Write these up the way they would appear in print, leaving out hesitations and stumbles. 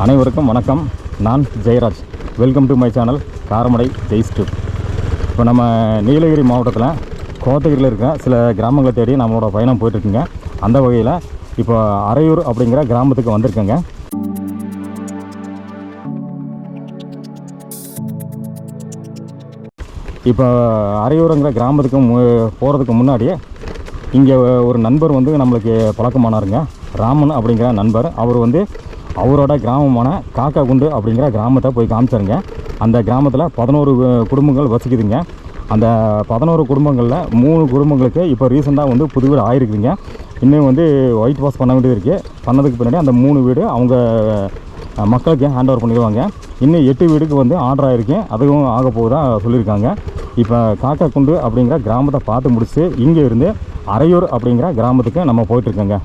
அனைவருக்கும் வணக்கம். நான் Jayaraj. Welcome to my channel Karamadai Jai's tube. இப்போ நம்ம நீலகிரி மாவட்டத்தில் கோத்தகிரியில் இருக்க சில கிராமங்களை தேடி நம்மளோட பயணம் போயிட்டுருக்குங்க. அந்த வகையில் இப்போ அரையூர் அப்படிங்கிற கிராமத்துக்கு வந்திருக்கேங்க. இப்போ அரையூருங்கிற கிராமத்துக்கு போகிறதுக்கு முன்னாடியே இங்கே ஒரு நண்பர் வந்து நம்மளுக்கு பழக்கமானாருங்க. ராமன் அப்படிங்கிற நண்பர். அவர் வந்து அவரோட கிராமமான காக்காகுண்டு அப்படிங்கிற கிராமத்தை போய் காமிச்சாருங்க. அந்த கிராமத்தில் 11 குடும்பங்கள் வசிக்குதுங்க. அந்த 11 குடும்பங்களில் 3 குடும்பங்களுக்கு இப்போ ரீசெண்டாக வந்து புது வீடு ஆகிருக்குதுங்க. இன்னும் வந்து ஒயிட் வாஷ் பண்ண வேண்டியது இருக்குது. பண்ணதுக்கு பின்னாடி அந்த 3 வீடு அவங்க மக்களுக்கு ஹேண்ட் ஓவர் பண்ணிடுவாங்க. இன்னும் 8 வீடுக்கு வந்து ஆர்டர் ஆகிருக்கு. அதுவும் ஆக போகுதான் சொல்லியிருக்காங்க. இப்போ காக்காகுண்டு அப்படிங்கிற கிராமத்தை பார்த்து முடிச்சு இங்கே இருந்து அரையூர் அப்படிங்கிற கிராமத்துக்கு நம்ம போயிட்டுருக்கோங்க.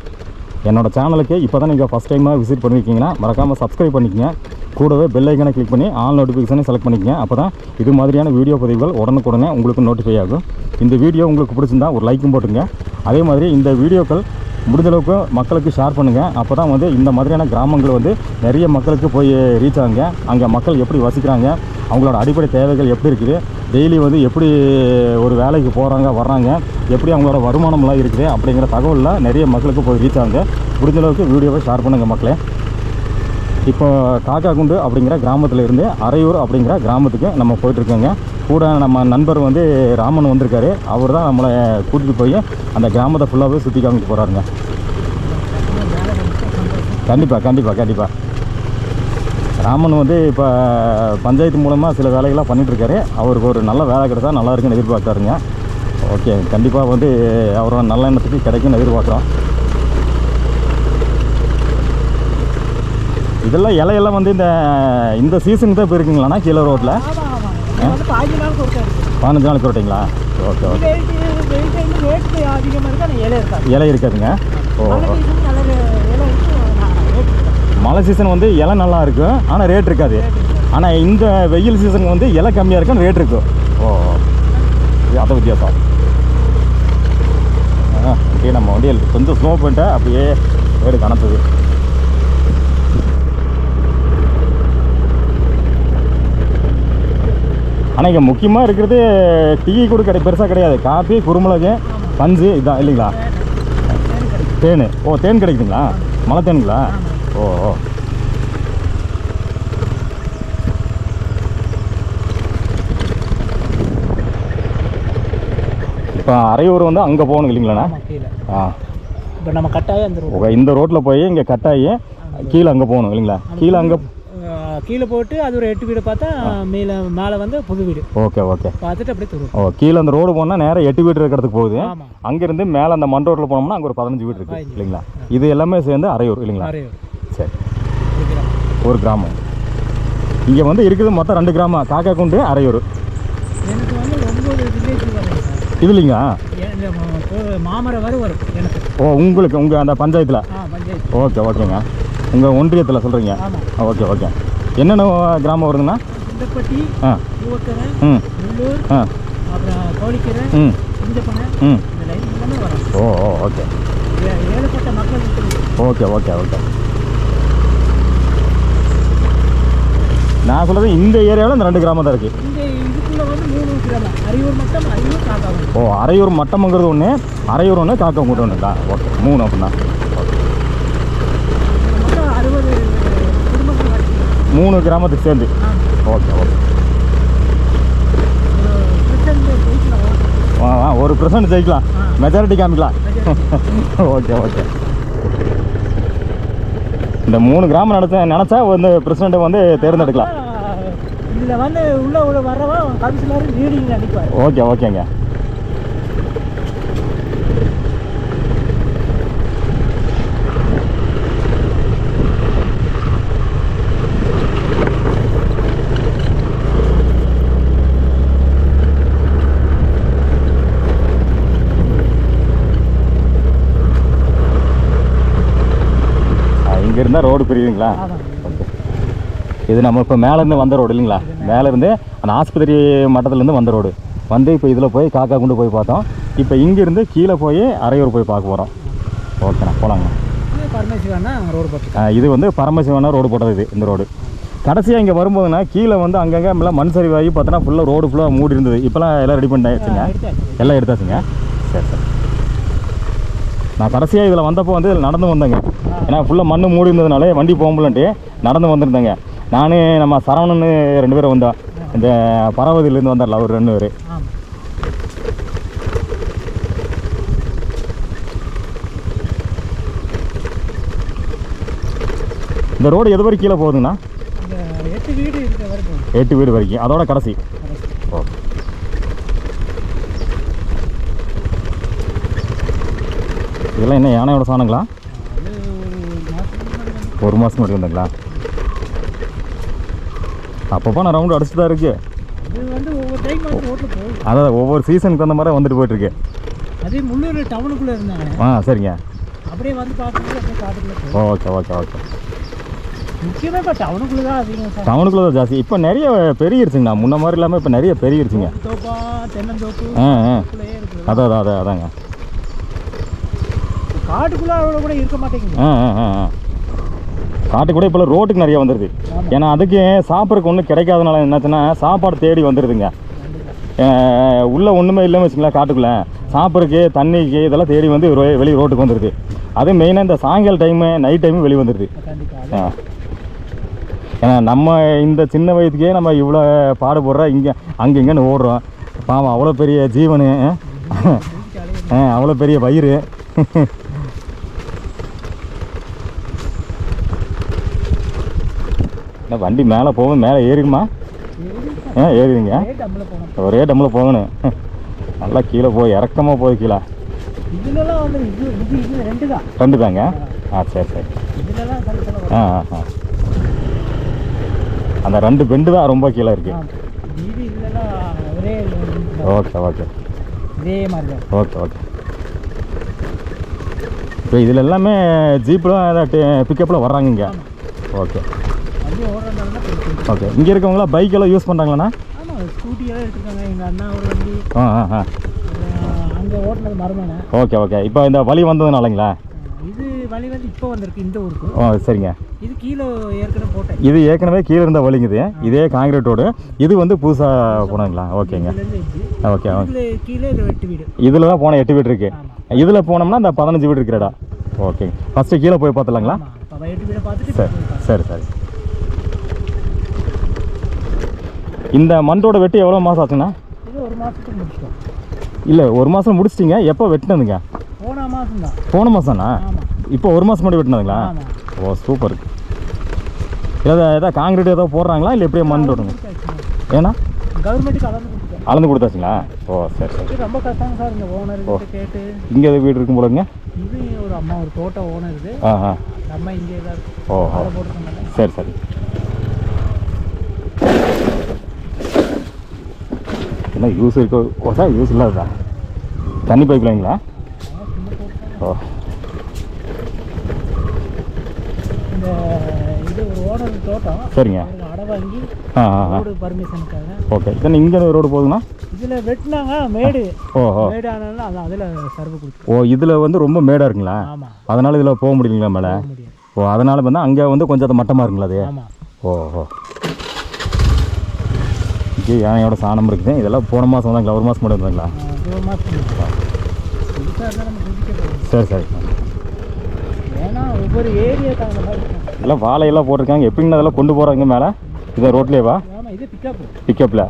என்னோடய சேனலுக்கு இப்போ தான் நீங்கள் ஃபஸ்ட் டைமாக விசிட் பண்ணியிருக்கீங்கன்னா மறக்காமல் சப்ஸ்கிரைப் பண்ணிக்கங்க. கூடவே பெல் ஐக்கனை கிளிக் பண்ணி ஆல் நோட்டிஃபிகேஷனை செலக்ட் பண்ணிக்கங்க. அப்போ தான் இது மாதிரியான வீடியோ பதிவுகள் உடனுக்குடனே உங்களுக்கு நோட்டிஃபை ஆகும். இந்த வீடியோ உங்களுக்கு பிடிச்சிருந்தா ஒரு லைக்கும் போட்டுங்க. அதே மாதிரி இந்த வீடியோக்கள் முடிஞ்சளவுக்கு மக்களுக்கு ஷேர் பண்ணுங்கள். அப்போ தான் வந்து இந்த மாதிரியான கிராமங்கள் வந்து நிறைய மக்களுக்கு போய் ரீச் ஆகுங்க. அங்கே மக்கள் எப்படி வசிக்கிறாங்க, அவங்களோட அடிப்படை தேவைகள் எப்படி இருக்குது, டெய்லி வந்து எப்படி ஒரு வேலைக்கு போகிறாங்க வர்றாங்க, எப்படி அவங்களோட வருமானம்லாம் இருக்குது அப்படிங்கிற தகவலில் நிறைய மக்களுக்கு போய் ரீச் ஆகுங்க. முடிஞ்சளவுக்கு வீடியோவை ஷேர் பண்ணுங்கள் மக்களே. இப்போ காக்காகுண்டு அப்படிங்கிற கிராமத்தில் இருந்து அரையூர் அப்படிங்கிற கிராமத்துக்கு நம்ம போயிட்டுருக்கோங்க. கூட நம்ம நண்பர் வந்து ராமன் வந்திருக்காரு. அவர் தான் நம்மளை கூட்டிகிட்டு போய் அந்த கிராமத்தை ஃபுல்லாகவே சுற்றி காமிக்க போகிறாருங்க. கண்டிப்பாக ராமன் வந்து இப்போ பஞ்சாயத்து மூலமாக சில வேலைகள்லாம் பண்ணிகிட்ருக்காரு. அவருக்கு ஒரு நல்ல வேலை கிடைச்சா நல்லா இருக்குன்னு எதிர்பார்க்குறாருங்க. ஓகே, கண்டிப்பாக வந்து அவரோட நல்ல எண்ணத்துக்கு கிடைக்குன்னு எதிர்பார்க்குறோம். இதெல்லாம் இலையெல்லாம் வந்து இந்த சீசனுக்கு தான் இப்போ இருக்குங்களாண்ணா கீழே ரோட்டில்? 15 நாளுக்கு விட்டீங்களா? Okay okay. இலை இருக்காதுங்க. ஓ, மழை சீசன் வந்து இலை நல்லா இருக்கும், ஆனால் ரேட் இருக்காது. ஆனால் இந்த வெயில் சீசனுக்கு வந்து இலை கம்மியாக இருக்கும், ரேட் இருக்கும். ஓ, அதை வித்தியாசம். அப்படியே நம்ம வண்டியில் கொஞ்சம் ஸ்லோ பண்ணிட்டு அப்படியே ரேடு கணத்துது. ஆனால் இங்கே முக்கியமாக இருக்கிறது டீ கூட பெருசாக கிடையாது. காஃபி, குருமிளகு, பஞ்சு இதுதான் இல்லைங்களா? தேன். ஓ, தேன் கிடைக்குதுங்களா? மலை தேனுங்களா? ஓ ஓ. இப்போ அரையூர் வந்து அங்கே போகணும் இல்லைங்களாண்ணா? ஆ, இப்போ நம்ம கட்டாயி இந்த ரோட்டில் போய் இங்கே கட்டாயி கீழே அங்கே போகணும் இல்லைங்களா? கீழே போட்டு அது ஒரு 8 வீடு பார்த்தா மேலே வந்து புது வீடு. Okay okay. பார்த்துட்டு அப்படியே தூரம். ஓ, கீழே அந்த ரோடு போனால் நேராக 8 வீடு இருக்கிறதுக்கு போகுது. அங்கேருந்து மேலே அந்த மண் ரோட்டில் போனோம்னா அங்கே ஒரு 15 வீடு இருக்குது இல்லைங்களா? இது எல்லாமே சேர்ந்து அரையூர் இல்லைங்களா? சரி, ஒரு கிராமம். இங்கே வந்து இருக்குது மொத்தம் 2 கிராமம், காக்காகுண்டு, அரையூர். எனக்கு வந்து 9 வில்லேஜ் வரும் இது இல்லைங்களா? மாமரம் வரும் எனக்கு. ஓ, உங்களுக்கு உங்கள் அந்த பஞ்சாயத்தில்? ஓகே ஓகேங்க. உங்கள் ஒன்றியத்தில் சொல்கிறீங்க? Okay okay. என்னென்ன கிராமம் வருதுங்கண்ணா? சிந்தப்பட்டி, பூவக்கரை, முள்ளூர், அப்புறம் கோழிக்கரை, இந்தப்பனை, இந்த லைன் எல்லாமே வரும். ஓ ஓ, ஓகே. ஏழப்பட்ட மக்கள். Okay okay okay. நான் சொல்கிறது இந்த ஏரியாவில் இந்த 2 கிராமம் தான் இருக்குது. இந்த இதுக்குள்ளே வந்து 3 கிராமம். அரையூர் மட்டம், அரையூர், காக்காகுண்டு. ஓ, அரையூர் மட்டம்ங்கிறது ஒன்று, அரையூர் ஒன்று, காக்காகுண்டு ஒன்றுங்களா? ஓகே, 3 அப்படின்னா. 3 கிராமத்துக்கு சேர்ந்து. Okay okay. ஒரு % ஜெயிக்கலாம், மெஜாரிட்டி காமிக்கலாம். Okay okay. இந்த 3 கிராமம் நினச்சா வந்து பிரசிடண்ட்டை வந்து தேர்ந்தெடுக்கலாம். இதில் வந்து உள்ள வரவன் கவுன்சிலர் லீடிங் நினைப்பார். ஓகே ஓகேங்க. இங்கே இருந்தால் ரோடு பிரியுதுங்களா? ஓகே. இது நம்ம இப்போ மேலேருந்து வந்த ரோடு இல்லைங்களா? மேலேருந்து அந்த ஆஸ்பத்திரி மட்டத்துலேருந்து வந்த ரோடு வந்து இப்போ இதில் போய் காக்காகுண்டு போய் பார்த்தோம். இப்போ இங்கேருந்து கீழே போய் அரையூர் போய் பார்க்க போகிறோம். ஓகேண்ணா, போகலாங்கண்ணா. பரமசிவனா ரோடு போட்டு இது வந்து பரமசிவனா ரோடு போட்டது இது இந்த ரோடு. கடைசியாக இங்கே வரும்போதுன்னா கீழே வந்து அங்கங்கே எல்லாம் மண் சரிவாகி பார்த்தோன்னா ஃபுல்லாக ரோடு ஃபுல்லாக மூடி இருந்தது. இப்போலாம் எல்லாம் ரெடி பண்ணியாச்சுங்க, எல்லாம் எடுத்தாச்சுங்க. சரி சரி. நான் கடைசியாக இதில் வந்தப்போ வந்து இதில் நடந்து வந்தேங்க. ஏன்னா ஃபுல்லாக மண் மூடி இருந்ததுனாலே வண்டி போக முடியலன்ட்டு நடந்து வந்திருந்தேங்க. நான் நம்ம சரவணன்னு 2 பேரும் வந்தோம். இந்த பரவதிலேருந்து வந்தார்ல அவர் 2 பேர். இந்த ரோடு எது வரைக்கும் கீழே போகுதுங்கண்ணா? 8 வீடு இருக்க வரைக்கும். 8 வீடு வரைக்கும், அதோட கடைசி. ஓ, இதெல்லாம் என்ன யானையோட சாணங்களா? 1 மாதம் முன்னாடி வந்தீங்களா? அப்பப்போ நான் ரவுண்டு அடிச்சுட்டு தான் இருக்கு. அதான் ஒவ்வொரு சீசனுக்கு தகுந்த மாதிரி வந்துட்டு போயிட்டுருக்கு. அதே முள்ளூர் டவுனுக்குள்ளே இருந்தாங்க. சரிங்க. அப்படியே வந்து பார்க்கும்போது ஓகே ஓகே ஓகே. முக்கியமாக இப்போ டவுனுக்குள்ளே தான் அதிகம் சார். டவுனுக்குள்ளே தான் ஜாஸ்தி. இப்போ நிறைய பெருகிருச்சுங்கண்ணா, முன்ன மாதிரி இல்லாமல் இப்போ நிறைய பெருகிருச்சுங்க. தோப்பா தென்னந்தோப்பு அதான் அதான் அதாங்க. காட்டுக்குள்ளே அவ்வளோ கூட இருக்க மாட்டேங்குது. காட்டு கூட இப்போ ரோட்டுக்கு நிறைய வந்துடுது. ஏன்னா அதுக்கு சாப்பிட்றதுக்கு ஒன்றும் கிடைக்காதனால என்னாச்சுன்னா சாப்பாடு தேடி வந்துடுதுங்க. உள்ளே ஒன்றுமே இல்லைன்னு வச்சுங்களேன், காட்டுக்குள்ளே சாப்பிட்றதுக்கு தண்ணிக்கு இதெல்லாம் தேடி வந்து வெளியே ரோட்டுக்கு வந்துடுது. அது மெயினாக இந்த சாயங்கால டைமு நைட் டைமு வெளியே வந்துடுது. ஏன்னா நம்ம இந்த சின்ன வயதுக்கே நம்ம இவ்வளோ பாடுபடுறோம், இங்கே அங்கே இங்கேன்னு ஓடுறோம். பாவம் அவ்வளோ பெரிய ஜீவனு, அவ்வளோ பெரிய வயிறு. வண்டி மேலே போகும், மேலே ஏறிடுமா? ஏறிடுங்க. ஒரே டம்மில் போகணும். நல்லா கீழே போய் இறக்கமாக போகுது. கீழே 2 தாங்க. சரி சரி. அந்த 2 பெண்டு தான் ரொம்ப கீழே இருக்கு. Okay okay okay okay. இப்போ இதில் எல்லாமே ஜீப்பில் பிக்கப்பில் வர்றாங்க இங்கே. Okay okay. இங்கே இருக்கவங்களாம் பைக்கெல்லாம் யூஸ் பண்ணுறாங்களாண்ணா? ஸ்கூட்டியெல்லாம் எடுத்துருக்காங்க. எங்கள் அண்ணா ஒரு வண்டி அங்கே ஓட்டுனது மருமனை. Okay okay. இப்போ இந்த வழி வந்ததுனாலங்களா? இது வழி வந்து இப்போ வந்திருக்கு இந்த ஊருக்கு. சரிங்க. இது கீழே ஏற்கனவே போட்டேன். இது ஏற்கனவே கீழே இருந்த வழிங்குது, இதே காங்கிரீட் ரோடு. இது வந்து புதுசாக போனாங்களா? ஓகேங்க ஓகே. கீழே 8 வீடு. இதில் தான் போனால் 8 வீடு இருக்குது. இதில் போனோம்னா இந்த 15 வீடு இருக்கிறடா. ஓகேங்க. ஃபஸ்ட்டு கீழே போய் பார்த்துலாங்களா? 8 வீடை பார்த்துட்டு சரி சரி சரி. இந்த மண்டோட வெட்டி எவ்வளோ மாதம் ஆச்சுண்ணா? இது 1 மாதத்துக்கு முடிச்சிட்டோம். இல்லை 1 மாதம் முடிச்சிட்டிங்க. எப்போ வெட்டினதுங்க? போன மாதம் தான். போன மாதம்ண்ணா? இப்போ 1 மாதம் முன்னாடி வெட்டினதுங்களா? ஓ சூப்பர். ஏதாவது காங்கிரீட் ஏதோ போடுறாங்களா இல்லை எப்படியே மண் விடுங்க? ஏன்னா கவர்மெண்ட்டுக்கு அளந்து கொடுத்தாச்சுங்களா? ஓ சரி சரி. ரொம்ப கஷ்டம் சார். இந்த ஓனர் கேட்டு இங்கே எதாவது வீடு இருக்கும் போலங்க. இது ஒரு அம்மா ஒரு தோட்டம் ஓனர் இது. அம்மா இங்கே தான் இருக்கு. ஓ சரி சரி. என்ன யூஸ் இருக்கோ? ஓ சார் யூஸ் இல்லாததா? தண்ணி பைப் லைங்களா? ஓ இந்த இது ஒரு ஓனர் தோட்டம். சரிங்க. அடை வாங்கி ரோடு பர்மிஷனுக்காக. ஓகே. இத்தனை இங்கே ரோடு போகுதுண்ணா? இதில் வெட்டினாங்க மேடு. ஓஹோ. மேடு ஆனாலும் அதில் சர்வ் கொடுத்து. ஓ இதில் வந்து ரொம்ப மேடாக இருக்குங்களா? ஆமாம். அதனால் இதில் போக முடியலைங்களா மேலே? ஓ அதனால் வந்து அங்கே வந்து கொஞ்சம் அது மட்டமாக இருக்குங்களா அது? ஆமாம். ஓஹோ. இங்கே யானையோட சாணம் இருக்குது. இதெல்லாம் போன மாதம் வந்தாங்களா? 1 மாதம் முன்னாடி வந்தாங்களா? 1 மாதம். சரி சரி. ஏன்னா ஒவ்வொரு ஏரியா தகுந்த மாதிரி எல்லாம் வாழையெல்லாம் போட்டிருக்காங்க. எப்படின்னு அதெல்லாம் கொண்டு போகிறாங்க மேலே? இதை ரோட்லேயேவா? ஆமாம். இது பிக்கப்பில்.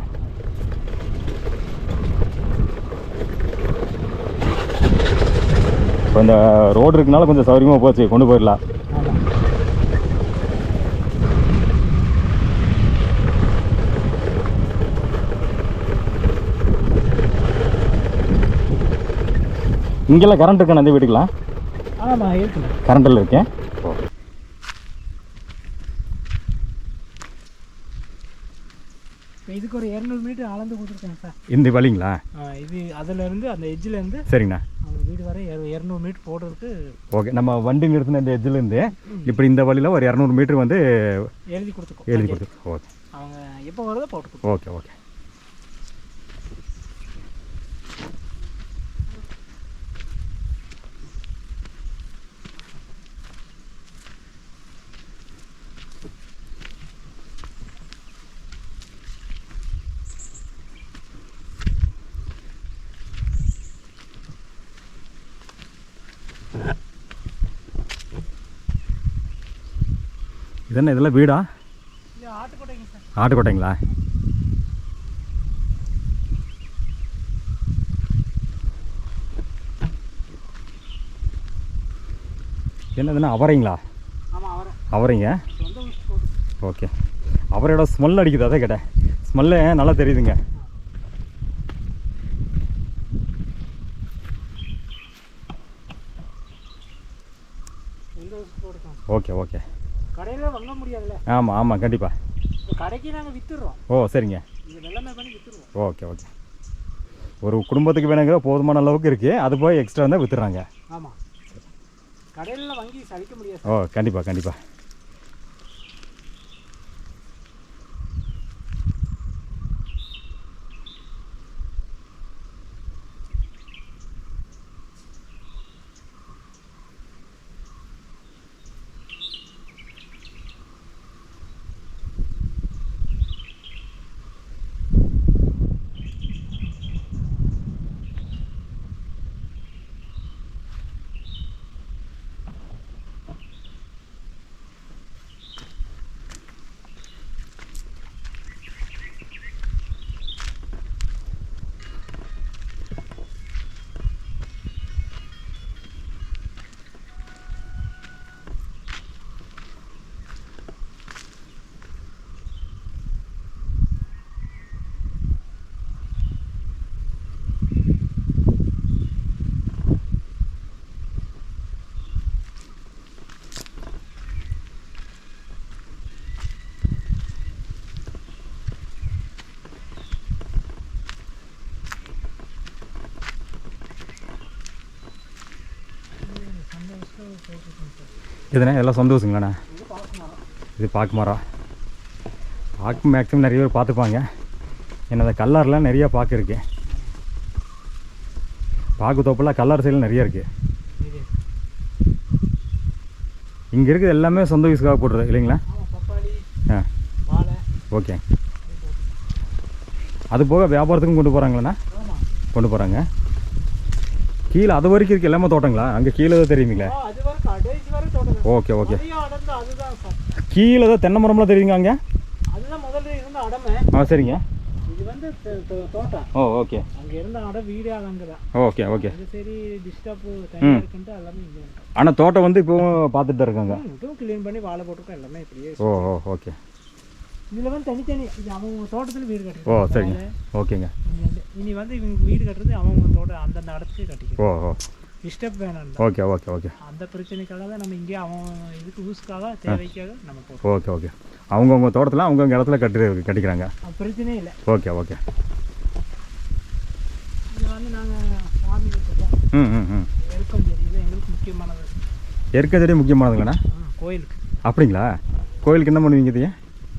இப்போ இந்த ரோடு இருக்குனால கொஞ்சம் சௌகரியமாக போச்சு, கொண்டு போயிடலாம். இங்கெல்லாம் கரண்ட் இருக்கேன் அந்த வீட்டுக்கலாம்? ஆமாம் இருக்குண்ணா. கரண்டில் இருக்கேன். இதுக்கு ஒரு 200 மீட்டர் அளந்து கொடுத்துருக்கேன் சார். இந்த வழிங்களா? இது அதிலேருந்து அந்த எட்ஜிலேருந்து. சரிங்கண்ணா. அவங்க வீடு வரை 200 மீட்டர் போடுறதுக்கு. ஓகே. நம்ம வண்டி நிறுத்தின இந்த எட்ஜிலேருந்து இப்படி இந்த வழியில் ஒரு 200 மீட்டர் வந்து எழுதி கொடுத்துருக்கோம். ஓகே. அவங்க எப்போ வருதோ போட்டு. Okay okay. இது என்ன இதெல்லாம் வீடா? இது ஆட்டுக்கொட்டைங்க சார். ஆட்டுக்கொட்டைங்களா? என்னதுன்னா அவரைங்களா? ஆமாம் அவரை. அவரைங்க. சொந்த ஊசி போட்டு. ஓகே. அவரையோட ஸ்மெல் அடிக்குது, அதை கேட்டேன். ஸ்மெல்லு நல்லா தெரியுதுங்க. சொந்த ஊசி போட்டுக்கோம். Okay okay. கடையில் வாங்க முடியாதுல்ல. ஆமாம் ஆமாம் கண்டிப்பாக. இப்போ கடைக்கு நாங்கள் விற்றுடுறோம். ஓ சரிங்க. இது வெள்ளமே பண்ணி விற்றுடுவோம். Okay okay. ஒரு குடும்பத்துக்கு வேணுங்கிற போதுமான அளவுக்கு இருக்குது, அது போய் எக்ஸ்ட்ரா இருந்தால் விற்றுறாங்க. ஆமாம். கடையில் வாங்கி சலிக்க முடியாது. ஓ கண்டிப்பாக கண்டிப்பாக. இதுண்ணே எல்லாம் சொந்த ஊசுங்களாண்ணா? இது பார்க்க மரம். இது பாக்கு மரம். பாக்கு மேக்ஸிமம் நிறைய பேர் பார்த்துப்பாங்க. என்னது கல்லாரில் நிறையா பாக்கு இருக்குது. பாக்கு தோப்பில் கல்லார் சைடில் நிறைய இருக்குது. இது. இங்கே இருக்குது எல்லாமே சொந்த யூஸுக்காக போடுறது இல்லைங்களா? ஆமாம். பப்பாளி. ஆ வாழை. ஓகே. அது போக வியாபாரத்துக்கும் கொண்டு போகிறாங்களாண்ணா? ஆமாம். கொண்டு போகிறாங்க. கீழே அது வரைக்கும் இருக்குது எல்லாமே தோட்டங்களா? அங்கே கீழே தான் தெரியுங்களே? அது வரை கடைசி வரை தோட்டம். Okay okay. அடர்ந்து அதுதான் சார். கீழே தான் தென்னை மரம்லாம் தெரியுங்க அங்கே? அதுதான் முதல்ல இருந்த அடமை. ஆ சரிங்க. இது வந்து தோட்டம். ஓ ஓகே. அங்கே இருந்த அடம் வீடே அங்கே தான். Okay okay. அது சரி டிஸ்டர்ப் தனியாக இருக்குன்ட்டு எல்லாமே இங்கே இருக்கு. ஆனால் தோட்டம் வந்து இப்போவும் பார்த்துட்டு தான் இருக்காங்க. இதுவும் க்ளீன் பண்ணி வாழை போட்டுருக்கோம் எல்லாமே இப்படியே. ஓ ஓ ஓகே. இதில் வந்து தனித்தனி இது அவங்க தோட்டத்தில் வீடு ஓ கட்டுறது. சரிங்க. ஓகேங்க. இனி வந்து இவங்க வீடு கட்டுறது அவங்க தோட்டம் அந்தந்த இடத்துக்கு ஓ கட்டிக்கிறோம். ஓ டிஸ்டர்ப் வேணாம். Okay okay okay. அந்த பிரச்சனைக்காக தான் நம்ம இங்கே அவன் இதுக்கு யூஸ்க்காக தேவைக்காக நம்ம போகிறோம். Okay okay. அவங்கவுங்க தோட்டத்தில் அவங்கவுங்க இடத்துல கட்டிக்கிறாங்க. அது பிரச்சனையே இல்லை. Okay okay. இது வந்து நாங்கள் சாமி வச்சுருக்கோம். ம் ம் ம். எருக்கம் செடி இது எங்களுக்கு முக்கியமானது. எருக்க செடி முக்கியமானதுங்கண்ணா? கோயிலுக்கு. அப்படிங்களா? கோயிலுக்கு என்ன பண்ணுவீங்க இது?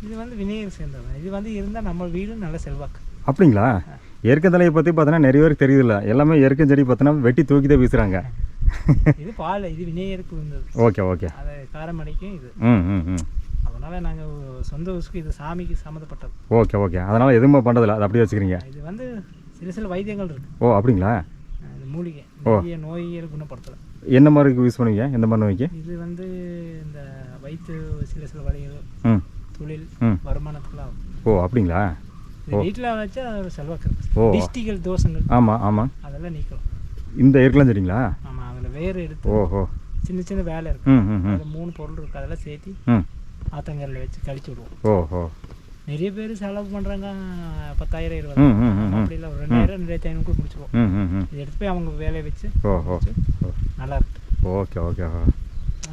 இது வந்து விநாயகர் சேர்ந்தது. இது வந்து இருந்தால் நம்ம வீடு நல்ல செல்வாக்கு. அப்படிங்களா? எருக்க தலையை பற்றி பார்த்தோன்னா நிறைய பேருக்கு தெரியுதில்ல. எல்லாமே எருக்க செடி பார்த்தோன்னா வெட்டி தூக்கி தான் வீசுகிறாங்க. இது பால். இது விநாயகருக்கு இருந்தது. Okay okay. அது காரமணிக்கும் இது. ம் ம் ம். அதனால் நாங்கள் சொந்த ஊசுக்கு இது சாமிக்கு சம்மந்தப்பட்டது. Okay okay. அதனால் எதுவுமே பண்ணுறதில்ல, அது அப்படியே வச்சுக்கிறீங்க. இது வந்து சில வைத்தியங்கள் இருக்குது. ஓ அப்படிங்களா? இது மூலிகை நிறைய நோய்கள் குணப்படுத்தலாம். என்ன மாதிரி யூஸ் பண்ணுவீங்க? எந்த மாதிரி நோய்க்கு? இது வந்து இந்த வயிற்று சில வழிகள், ம் தொழில், ம். வருமானத்துக்குலாம் ஆகும். ஓ அப்படிங்களா? இது வீட்டில் வச்சா அது செல்வாக்கு ஓ. இருக்குது. டிஸ்டிகல் தோஷங்கள் ஆமாம் ஆமாம். அதெல்லாம் நீக்கலாம். இந்த எருக்கலாம் சரிங்களா? ஆமாம். அதில் வேறு எடுத்து ஓஹோ. சின்ன சின்ன வேலை இருக்குது. ம் ம் ம். அதில் 3 பொருள் இருக்குது. அதெல்லாம் சேர்த்து ம். ஆத்தங்கரில் வச்சு கழிச்சு விடுவோம். ஓஹோ. நிறைய பேர் செலவு பண்ணுறாங்க 10,000 ம் 20,000. ம் ம். அப்படி இல்லை, ஒரு 2,000 2,500 முடிச்சுருவோம். ம் ம் ம். இது எடுத்து போய் அவங்க வேலையை வச்சு ஓஹோ. நல்லா இருக்கு. Okay okay.